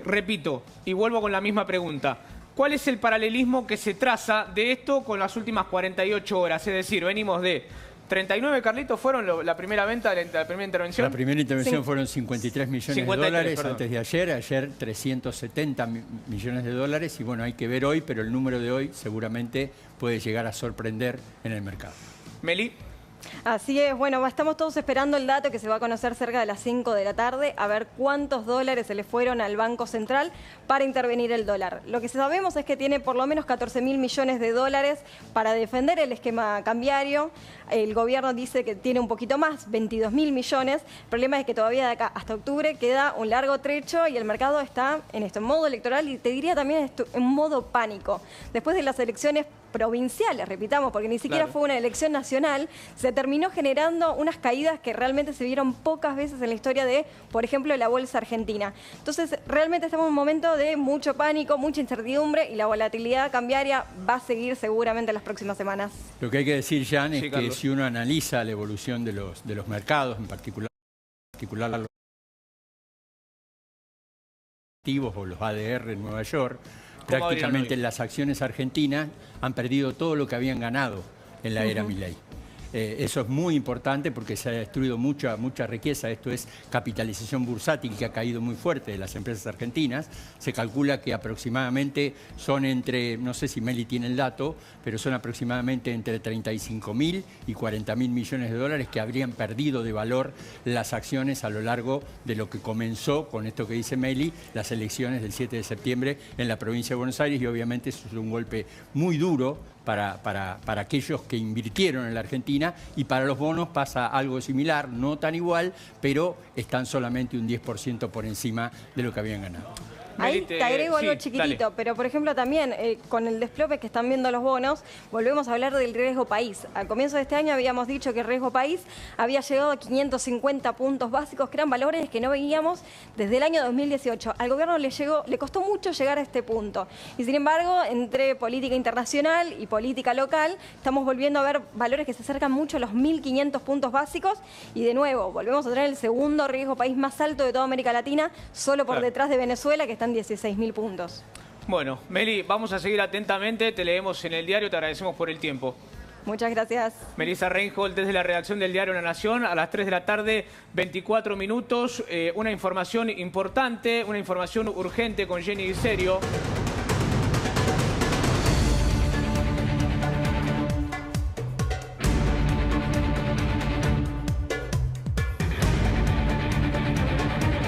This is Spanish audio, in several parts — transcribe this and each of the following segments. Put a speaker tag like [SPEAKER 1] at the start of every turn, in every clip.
[SPEAKER 1] Repito, y vuelvo con la misma pregunta. ¿Cuál es el paralelismo que se traza de esto con las últimas 48 horas? Es decir, venimos de 39, Carlitos, ¿fueron la primera venta, la primera intervención?
[SPEAKER 2] La primera intervención fueron 53 millones de dólares
[SPEAKER 1] perdón.
[SPEAKER 2] antes de ayer. Ayer 370 millones de dólares. Y bueno, hay que ver hoy, pero el número de hoy seguramente puede llegar a sorprender en el mercado.
[SPEAKER 1] Meli.
[SPEAKER 3] Así es, bueno, estamos todos esperando el dato que se va a conocer cerca de las 5 de la tarde, a ver cuántos dólares se le fueron al Banco Central para intervenir el dólar. Lo que sabemos es que tiene por lo menos 14.000 millones de dólares para defender el esquema cambiario. El gobierno dice que tiene un poquito más, 22.000 millones. El problema es que todavía de acá hasta octubre queda un largo trecho y el mercado está en esto, en modo electoral y te diría también en modo pánico. Después de las elecciones provinciales, repitamos, porque ni siquiera fue una elección nacional, se terminó generando unas caídas que realmente se vieron pocas veces en la historia de, por ejemplo, la bolsa argentina. Entonces, realmente estamos en un momento de mucho pánico, mucha incertidumbre y la volatilidad cambiaria va a seguir seguramente en las próximas semanas.
[SPEAKER 2] Lo que hay que decir, Jan, es que
[SPEAKER 1] Carlos,
[SPEAKER 2] si uno analiza la evolución de los mercados, en particular los activos o los ADR en Nueva York, prácticamente las acciones argentinas han perdido todo lo que habían ganado en la era Milei. Eso es muy importante porque se ha destruido mucha riqueza. Esto es capitalización bursátil que ha caído muy fuerte de las empresas argentinas. Se calcula que aproximadamente son entre, no sé si Meli tiene el dato, pero son aproximadamente entre 35.000 y 40.000 millones de dólares que habrían perdido de valor las acciones a lo largo de lo que comenzó, con esto que dice Meli, las elecciones del 7 de septiembre en la provincia de Buenos Aires, y obviamente eso es un golpe muy duro para aquellos que invirtieron en la Argentina, y para los bonos pasa algo similar, no tan igual, pero están solamente un 10% por encima de lo que habían ganado.
[SPEAKER 3] Ahí te agrego algo chiquitito, pero por ejemplo también con el desplome que están viendo los bonos, volvemos a hablar del riesgo país. Al comienzo de este año habíamos dicho que el riesgo país había llegado a 550 puntos básicos, que eran valores que no veíamos desde el año 2018. Al gobierno le costó mucho llegar a este punto. Y sin embargo, entre política internacional y política local, estamos volviendo a ver valores que se acercan mucho a los 1.500 puntos básicos. Y de nuevo, volvemos a tener el segundo riesgo país más alto de toda América Latina, solo por detrás de Venezuela, que están 16.000 puntos.
[SPEAKER 1] Bueno, Meli, vamos a seguir atentamente, te leemos en el diario, te agradecemos por el tiempo.
[SPEAKER 3] Muchas gracias.
[SPEAKER 1] Melissa Reinhold desde la redacción del diario La Nación, a las 3 de la tarde, 24 minutos. Una información importante, una información urgente con Jenny Guiserio.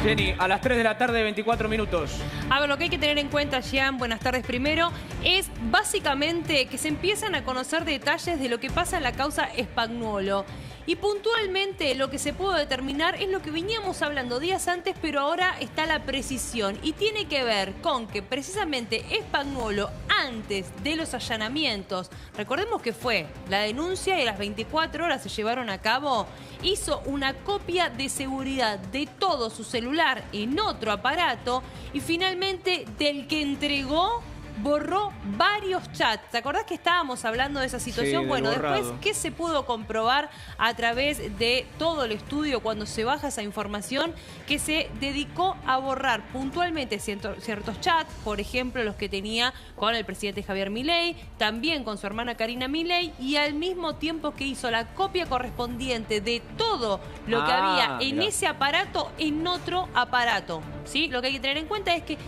[SPEAKER 1] Jenny, a las 3 de la tarde, 24 minutos.
[SPEAKER 4] A ver, lo que hay que tener en cuenta, Jean, buenas tardes primero, es básicamente que se empiezan a conocer detalles de lo que pasa en la causa Spagnuolo. Y puntualmente lo que se pudo determinar es lo que veníamos hablando días antes, pero ahora está la precisión. Y tiene que ver con que precisamente Spagnuolo, antes de los allanamientos, recordemos que fue la denuncia y a las 24 horas se llevaron a cabo, hizo una copia de seguridad de todo su celular en otro aparato y finalmente del que entregó borró varios chats. ¿Te acordás que estábamos hablando de esa situación?
[SPEAKER 1] Sí,
[SPEAKER 4] bueno,
[SPEAKER 1] borrado.
[SPEAKER 4] después, ¿qué se pudo comprobar a través de todo el estudio cuando se baja esa información? Que se dedicó a borrar puntualmente ciertos chats, por ejemplo, los que tenía con el presidente Javier Milei, también con su hermana Karina Milei, y al mismo tiempo que hizo la copia correspondiente de todo lo que había en ese aparato en otro aparato. ¿Sí? Lo que hay que tener en cuenta es que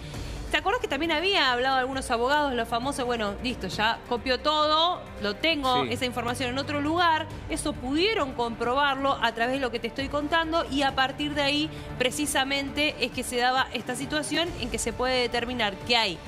[SPEAKER 4] ¿te acordás que también había hablado algunos abogados, los famosos? Bueno, listo, ya copió todo, lo tengo, esa información en otro lugar. Eso pudieron comprobarlo a través de lo que te estoy contando y a partir de ahí precisamente es que se daba esta situación en que se puede determinar que hay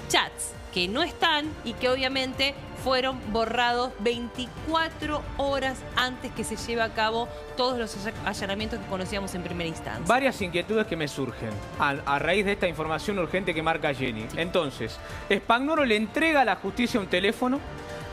[SPEAKER 4] chats que no están y que obviamente fueron borrados 24 horas antes que se lleve a cabo todos los allanamientos que conocíamos en primera instancia.
[SPEAKER 1] Varias inquietudes que me surgen a raíz de esta información urgente que marca Jenny. Entonces, Spagnuolo le entrega a la justicia un teléfono.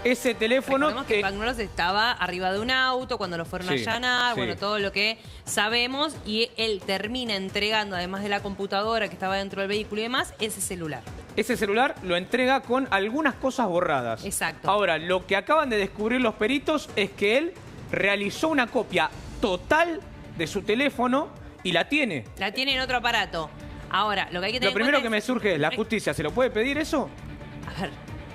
[SPEAKER 1] Ese teléfono
[SPEAKER 4] Recordemos que Spagnuolo estaba arriba de un auto cuando lo fueron a allanar, bueno, todo lo que sabemos, y él termina entregando, además de la computadora que estaba dentro del vehículo y demás, ese celular.
[SPEAKER 1] Ese celular lo entrega con algunas cosas borradas.
[SPEAKER 4] Exacto.
[SPEAKER 1] Ahora, lo que acaban de descubrir los peritos es que él realizó una copia total de su teléfono y la tiene.
[SPEAKER 4] La tiene en otro aparato. Ahora, lo que hay que tener
[SPEAKER 1] Lo primero
[SPEAKER 4] en
[SPEAKER 1] que
[SPEAKER 4] cuenta
[SPEAKER 1] me surge es, ¿la justicia se lo puede pedir eso?
[SPEAKER 4] A ver,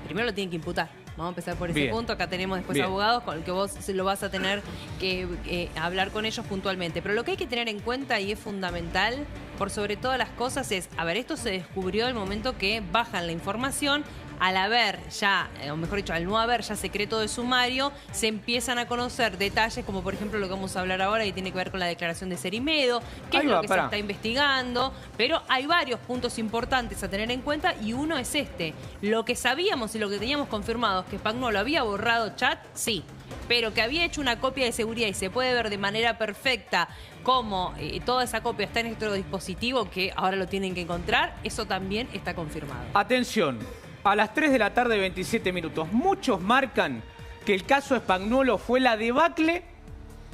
[SPEAKER 4] primero lo tienen que imputar. Vamos a empezar por ese
[SPEAKER 1] Bien.
[SPEAKER 4] punto. Acá tenemos después
[SPEAKER 1] Bien.
[SPEAKER 4] abogados con el que vos lo vas a tener que hablar con ellos puntualmente. Pero lo que hay que tener en cuenta y es fundamental, por sobre todas las cosas, es, a ver, esto se descubrió el momento que bajan la información. Al haber ya, o mejor dicho, al no haber ya secreto de sumario, se empiezan a conocer detalles como por ejemplo lo que vamos a hablar ahora y tiene que ver con la declaración de Cerimedo, qué es lo que se está investigando, pero hay varios puntos importantes a tener en cuenta y uno es este. Lo que sabíamos y lo que teníamos confirmado es que Spagnuolo había borrado chat, sí, pero que había hecho una copia de seguridad y se puede ver de manera perfecta cómo toda esa copia está en nuestro dispositivo, que ahora lo tienen que encontrar, eso también está confirmado.
[SPEAKER 1] Atención, a las 3 de la tarde, 27 minutos. Muchos marcan que el caso Spagnuolo fue la debacle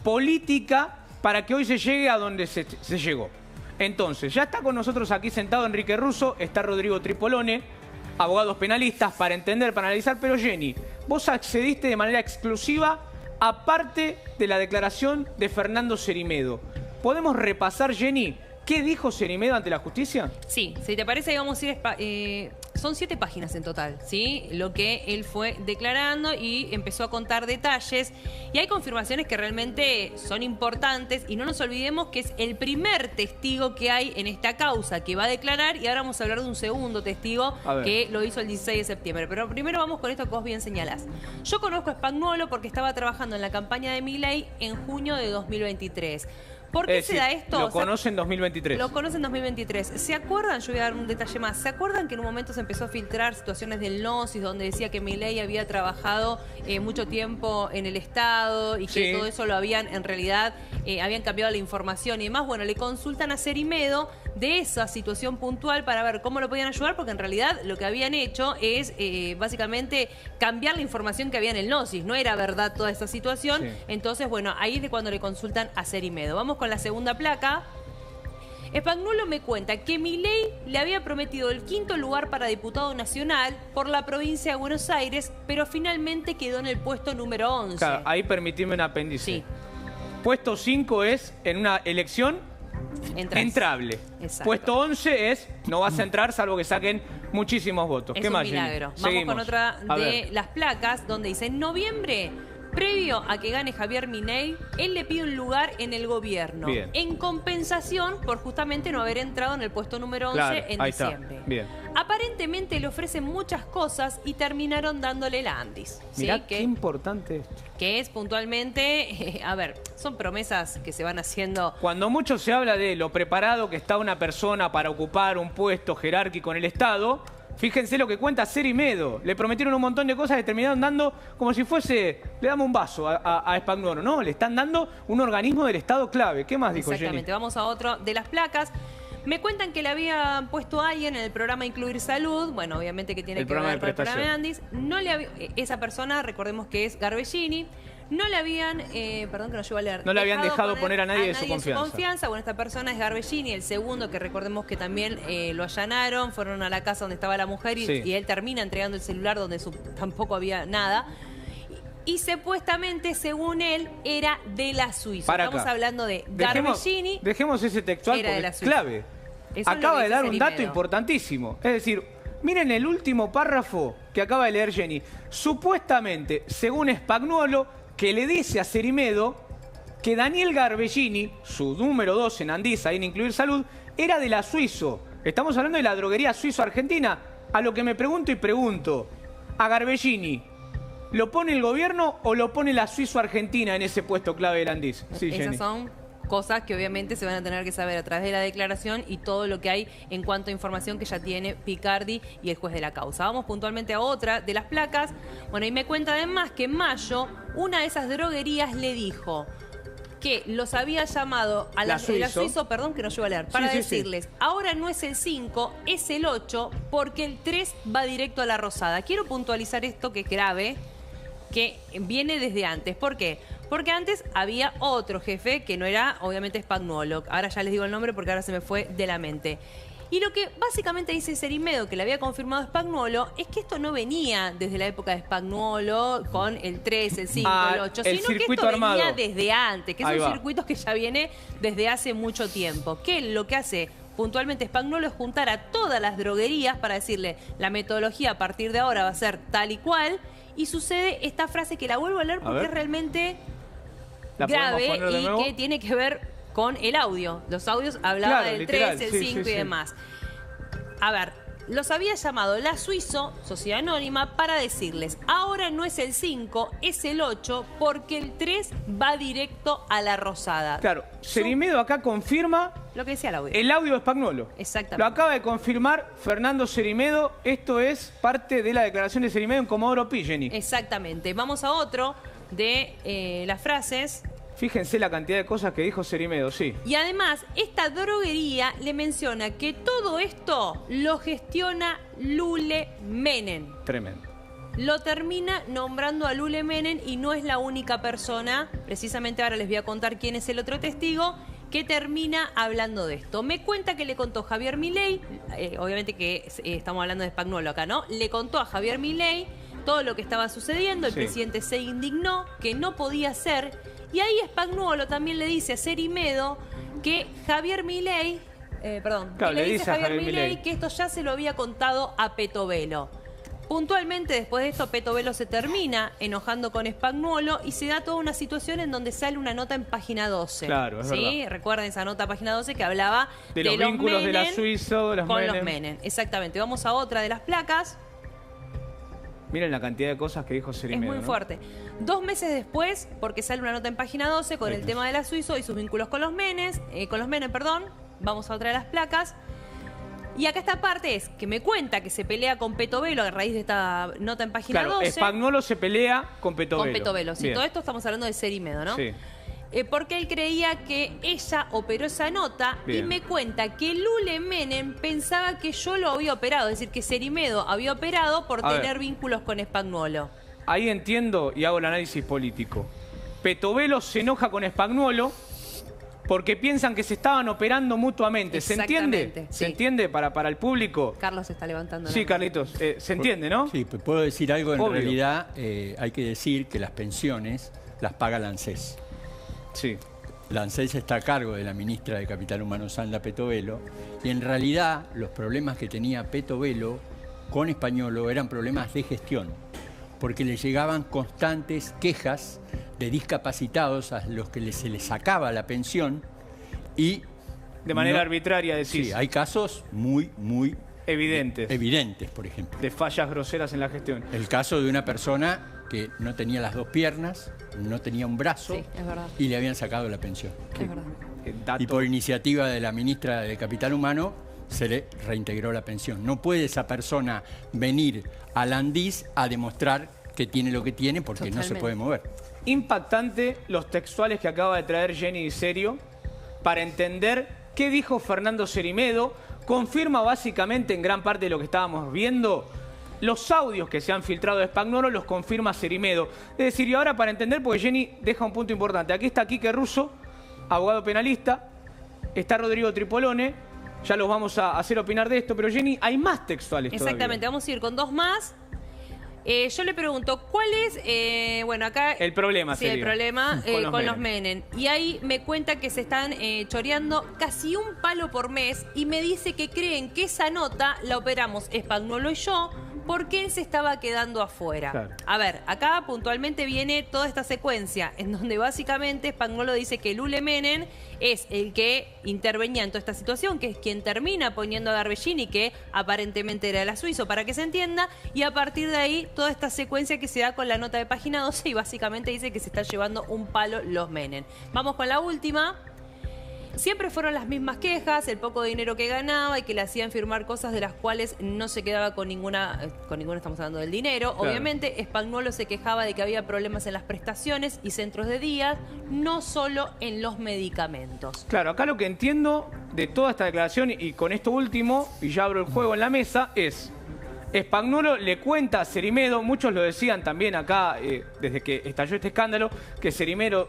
[SPEAKER 1] política para que hoy se llegue a donde se llegó. Entonces, ya está con nosotros aquí sentado Enrique Russo, está Rodrigo Tripolone, abogados penalistas, para entender, para analizar. Pero Jenny, vos accediste de manera exclusiva a parte de la declaración de Fernando Cerimedo. ¿Podemos repasar, Jenny, qué dijo Cerimedo ante la justicia?
[SPEAKER 4] Sí, si te parece, vamos a ir... son 7 páginas en total, ¿sí? Lo que él fue declarando y empezó a contar detalles. Y hay confirmaciones que realmente son importantes. Y no nos olvidemos que es el primer testigo que hay en esta causa que va a declarar. Y ahora vamos a hablar de un segundo testigo que lo hizo el 16 de septiembre. Pero primero vamos con esto que vos bien señalás. Yo conozco a Spagnuolo porque estaba trabajando en la campaña de Milei en junio de 2023. ¿Por qué se da esto?
[SPEAKER 1] Lo conoce en 2023.
[SPEAKER 4] Lo conoce en 2023. ¿Se acuerdan? Yo voy a dar un detalle más. ¿Se acuerdan que en un momento se empezó a filtrar situaciones del Gnosis donde decía que Milei había trabajado mucho tiempo en el Estado y que todo eso lo habían, en realidad, habían cambiado la información y demás? Bueno, le consultan a Cerimedo de esa situación puntual para ver cómo lo podían ayudar, porque en realidad lo que habían hecho es básicamente cambiar la información que había en el Gnosis. No era verdad toda esta situación. Entonces, bueno, ahí es de cuando le consultan a Cerimedo. Vamos con la segunda placa. Spagnuolo me cuenta que Milei le había prometido el 5º lugar para diputado nacional por la provincia de Buenos Aires, pero finalmente quedó en el puesto número 11.
[SPEAKER 1] Claro, ahí permitime un apéndice.
[SPEAKER 4] Sí.
[SPEAKER 1] Puesto 5 es en una elección entrable.
[SPEAKER 4] Exacto.
[SPEAKER 1] Puesto 11 es no vas a entrar salvo que saquen muchísimos votos.
[SPEAKER 4] Es
[SPEAKER 1] ¿Qué
[SPEAKER 4] un
[SPEAKER 1] más,
[SPEAKER 4] milagro.
[SPEAKER 1] Jenny?
[SPEAKER 4] Vamos
[SPEAKER 1] Seguimos.
[SPEAKER 4] con otra
[SPEAKER 1] A
[SPEAKER 4] de
[SPEAKER 1] ver.
[SPEAKER 4] las placas donde dice: en noviembre, previo a que gane Javier Milei, él le pide un lugar en el gobierno.
[SPEAKER 1] Bien.
[SPEAKER 4] En compensación por justamente no haber entrado en el puesto número 11
[SPEAKER 1] Claro,
[SPEAKER 4] en
[SPEAKER 1] ahí
[SPEAKER 4] diciembre.
[SPEAKER 1] está. Bien.
[SPEAKER 4] Aparentemente le ofrecen muchas cosas y terminaron dándole la Andis. ¿sí?
[SPEAKER 1] Mirá qué importante esto.
[SPEAKER 4] Que es puntualmente, a ver, son promesas que se van haciendo.
[SPEAKER 1] Cuando mucho se habla de lo preparado que está una persona para ocupar un puesto jerárquico en el Estado, fíjense lo que cuenta Cerimedo. Le prometieron un montón de cosas y terminaron dando como si fuese, le damos un vaso a Spagnuolo. No, le están dando un organismo del Estado clave. ¿Qué más dijo Jenny?
[SPEAKER 4] Exactamente, vamos a otro de las placas. Me cuentan que le había puesto a alguien en el programa Incluir Salud, bueno, obviamente que tiene que ver con el programa de Andis. No le había, esa persona, recordemos que es Garbellini, no le habían, perdón que no llevo a leer.
[SPEAKER 1] No le habían dejado poner a nadie de su
[SPEAKER 4] confianza. Bueno, esta persona es Garbellini, el segundo, que recordemos que también lo allanaron, fueron a la casa donde estaba la mujer y él termina entregando el celular donde tampoco había nada. Y supuestamente, según él, era de la Suiza. Estamos hablando de Garbellini.
[SPEAKER 1] Dejemos ese textual porque es clave. Acaba de dar un dato importantísimo. Es decir, miren el último párrafo que acaba de leer Jenny. Supuestamente, según Spagnuolo, que le dice a Cerimedo que Daniel Garbellini, su número 2 en Andis, ahí en Incluir Salud, era de la Suizo. Estamos hablando de la droguería suizo-argentina. A lo que me pregunto, a Garbellini, ¿lo pone el gobierno o lo pone la Suizo-Argentina en ese puesto clave del Andis? Sí,
[SPEAKER 4] Esas
[SPEAKER 1] Jenny.
[SPEAKER 4] son cosas que obviamente se van a tener que saber a través de la declaración y todo lo que hay en cuanto a información que ya tiene Picardi y el juez de la causa. Vamos puntualmente a otra de las placas. Bueno, y me cuenta además que en mayo una de esas droguerías le dijo que los había llamado a la Suizo, perdón que no llevo a leer, para decirles, ahora no es el 5, es el 8, porque el 3 va directo a la Rosada. Quiero puntualizar esto que es grave, que viene desde antes. ¿Por qué? Porque antes había otro jefe que no era, obviamente, Spagnuolo. Ahora ya les digo el nombre porque ahora se me fue de la mente. Y lo que básicamente dice Cerimedo, que le había confirmado Spagnuolo, es que esto no venía desde la época de Spagnuolo con el 3, el 5, el 8, sino que esto venía desde antes, que son circuitos que ya viene desde hace mucho tiempo. Que lo que hace puntualmente Spagnuolo es juntar a todas las droguerías para decirle la metodología a partir de ahora va a ser tal y cual, y sucede esta frase que la vuelvo a leer porque es realmente grave y que tiene que ver con el audio. Los audios hablaba del
[SPEAKER 1] literal,
[SPEAKER 4] 3, el 5 y demás. A ver, los había llamado la Suizo, Sociedad Anónima, para decirles, ahora no es el 5, es el 8, porque el 3 va directo a la Rosada.
[SPEAKER 1] Claro, Cerimedo acá confirma
[SPEAKER 4] lo que decía el audio.
[SPEAKER 1] El audio de Spagnuolo.
[SPEAKER 4] Exactamente.
[SPEAKER 1] Lo acaba de confirmar Fernando Cerimedo. Esto es parte de la declaración de Cerimedo en Comodoro Pi, Jenny.
[SPEAKER 4] Exactamente. Vamos a otro de las frases.
[SPEAKER 1] Fíjense la cantidad de cosas que dijo Cerimedo, sí.
[SPEAKER 4] Y además, esta droguería le menciona que todo esto lo gestiona Lule Menem.
[SPEAKER 1] Tremendo.
[SPEAKER 4] Lo termina nombrando a Lule Menem y no es la única persona, precisamente ahora les voy a contar quién es el otro testigo, que termina hablando de esto. Me cuenta que le contó Javier Milei, obviamente que estamos hablando de Spagnuolo acá, ¿no? Le contó a Javier Milei todo lo que estaba sucediendo, el presidente se indignó, que no podía ser. Y ahí Spagnuolo también le dice a Cerimedo que Javier Milei, le dice a Javier Milei que esto ya se lo había contado a Petovelo. Puntualmente, después de esto, Petovelo se termina enojando con Spagnuolo y se da toda una situación en donde sale una nota en página 12.
[SPEAKER 1] Claro, es verdad.
[SPEAKER 4] Recuerden esa nota página 12 que hablaba
[SPEAKER 1] de los vínculos de la Suizo, de los
[SPEAKER 4] con
[SPEAKER 1] Menem.
[SPEAKER 4] los Menem. Exactamente. Vamos a otra de las placas.
[SPEAKER 1] Miren la cantidad de cosas que dijo Cerimedo.
[SPEAKER 4] Es muy fuerte. 2 meses después, porque sale una nota en página 12 con el tema de la Suizo y sus vínculos con los Menem, vamos a otra de las placas. Y acá esta parte es que me cuenta que se pelea con Petovelo a raíz de esta nota en página 12.
[SPEAKER 1] Spagnuolo se pelea con Petovelo.
[SPEAKER 4] Con Petovelo, sí. Todo esto estamos hablando de Cerimedo, ¿no?
[SPEAKER 1] Sí.
[SPEAKER 4] Porque él creía que ella operó esa nota. Bien. Y me cuenta que Lule Menem pensaba que yo lo había operado, es decir, que Cerimedo había operado por tener vínculos con Spagnuolo.
[SPEAKER 1] Ahí entiendo y hago el análisis político. Petovelo se enoja con Spagnuolo porque piensan que se estaban operando mutuamente. ¿Se entiende?
[SPEAKER 4] Sí.
[SPEAKER 1] ¿Se entiende para el público?
[SPEAKER 4] Carlos se está levantando.
[SPEAKER 1] Sí, Carlitos. ¿Se entiende, no?
[SPEAKER 2] Sí, pues puedo decir algo. En realidad hay que decir que las pensiones las paga la ANSES.
[SPEAKER 1] Sí.
[SPEAKER 2] La ANSES está a cargo de la ministra de Capital Humano, Sandra Petovelo, y en realidad los problemas que tenía Petovelo con Spagnuolo eran problemas de gestión, porque le llegaban constantes quejas de discapacitados a los que se les sacaba la pensión y...
[SPEAKER 1] De manera arbitraria, decís.
[SPEAKER 2] Sí, hay casos muy
[SPEAKER 1] evidentes,
[SPEAKER 2] por ejemplo.
[SPEAKER 1] De fallas groseras en la gestión.
[SPEAKER 2] El caso de una persona que no tenía las 2 piernas, no tenía un brazo,
[SPEAKER 4] es verdad,
[SPEAKER 2] y le habían sacado la pensión.
[SPEAKER 4] Es verdad.
[SPEAKER 2] Y por iniciativa de la ministra de Capital Humano se le reintegró la pensión. No puede esa persona venir al Andis a demostrar que tiene lo que tiene porque no se puede mover.
[SPEAKER 1] Impactante los textuales que acaba de traer Jenny Di Serio para entender qué dijo Fernando Cerimedo. Confirma básicamente en gran parte de lo que estábamos viendo. Los audios que se han filtrado de Spagnuolo los confirma Cerimedo. Es decir, y ahora para entender, porque Jenny deja un punto importante. Aquí está Quique Russo, abogado penalista. Está Rodrigo Tripolone. Ya los vamos a hacer opinar de esto. Pero Jenny, hay más textuales
[SPEAKER 4] Exactamente,
[SPEAKER 1] todavía.
[SPEAKER 4] Vamos a ir con 2 más. Yo le pregunto, ¿cuál es, bueno, acá...
[SPEAKER 1] El problema,
[SPEAKER 4] sí, el problema con los Menem. Y ahí me cuenta que se están choreando casi un palo por mes y me dice que creen que esa nota la operamos Spagnuolo y yo porque él se estaba quedando afuera.
[SPEAKER 1] Claro.
[SPEAKER 4] A ver, acá puntualmente viene toda esta secuencia en donde básicamente Spagnuolo dice que Lule Menem es el que intervenía en toda esta situación, que es quien termina poniendo a Garbellini, que aparentemente era la Suizo, para que se entienda, y a partir de ahí toda esta secuencia que se da con la nota de página 12 y básicamente dice que se está llevando un palo los Menem. Vamos con la última. Siempre fueron las mismas quejas, el poco dinero que ganaba y que le hacían firmar cosas de las cuales no se quedaba con ninguna estamos hablando del dinero. Claro. Obviamente, Spagnuolo se quejaba de que había problemas en las prestaciones y centros de día, no solo en los medicamentos.
[SPEAKER 1] Claro, acá lo que entiendo de toda esta declaración, y con esto último, y ya abro el juego en la mesa, es... Spagnuolo le cuenta a Cerimedo, muchos lo decían también acá, desde que estalló este escándalo, que Cerimedo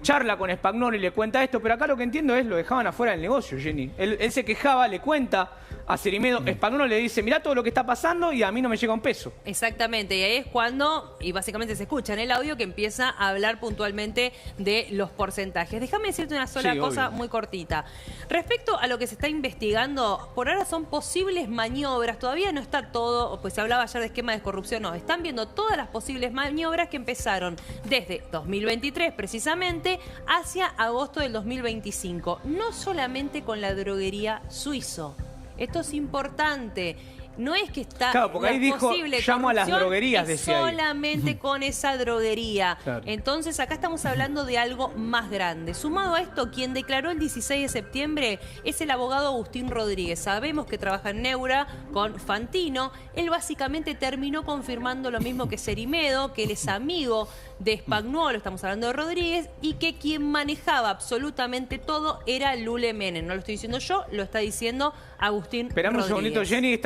[SPEAKER 1] charla con Spagnuolo y le cuenta esto, pero acá lo que entiendo es lo dejaban afuera del negocio, Jenny. Él se quejaba, le cuenta a Cerimedo. Spagnuolo le dice, mirá todo lo que está pasando y a mí no me llega un peso.
[SPEAKER 4] Exactamente, y ahí es cuando, y básicamente se escucha en el audio, que empieza a hablar puntualmente de los porcentajes. Déjame decirte una sola cosa muy cortita. Respecto a lo que se está investigando, por ahora son posibles maniobras, todavía no está todo, pues se hablaba ayer de esquema de corrupción, no, están viendo todas las posibles maniobras que empezaron desde 2023 precisamente hacia agosto del 2025, no solamente con la droguería Suizo. Esto es importante. No es que está
[SPEAKER 1] claro, porque ahí dijo, llamo a las droguerías, decía
[SPEAKER 4] solamente
[SPEAKER 1] ahí.
[SPEAKER 4] Con esa droguería.
[SPEAKER 2] Claro.
[SPEAKER 4] Entonces acá estamos hablando de algo más grande. Sumado a esto, quien declaró el 16 de septiembre es el abogado Agustín Rodríguez. Sabemos que trabaja en Neura con Fantino. Él básicamente terminó confirmando lo mismo que Cerimedo, que él es amigo de Spagnuolo, estamos hablando de Rodríguez, y que quien manejaba absolutamente todo era Lule Menem. No lo estoy diciendo yo, lo está diciendo Agustín
[SPEAKER 1] Esperamos
[SPEAKER 4] Rodríguez.
[SPEAKER 1] un segundito, Jenny, estás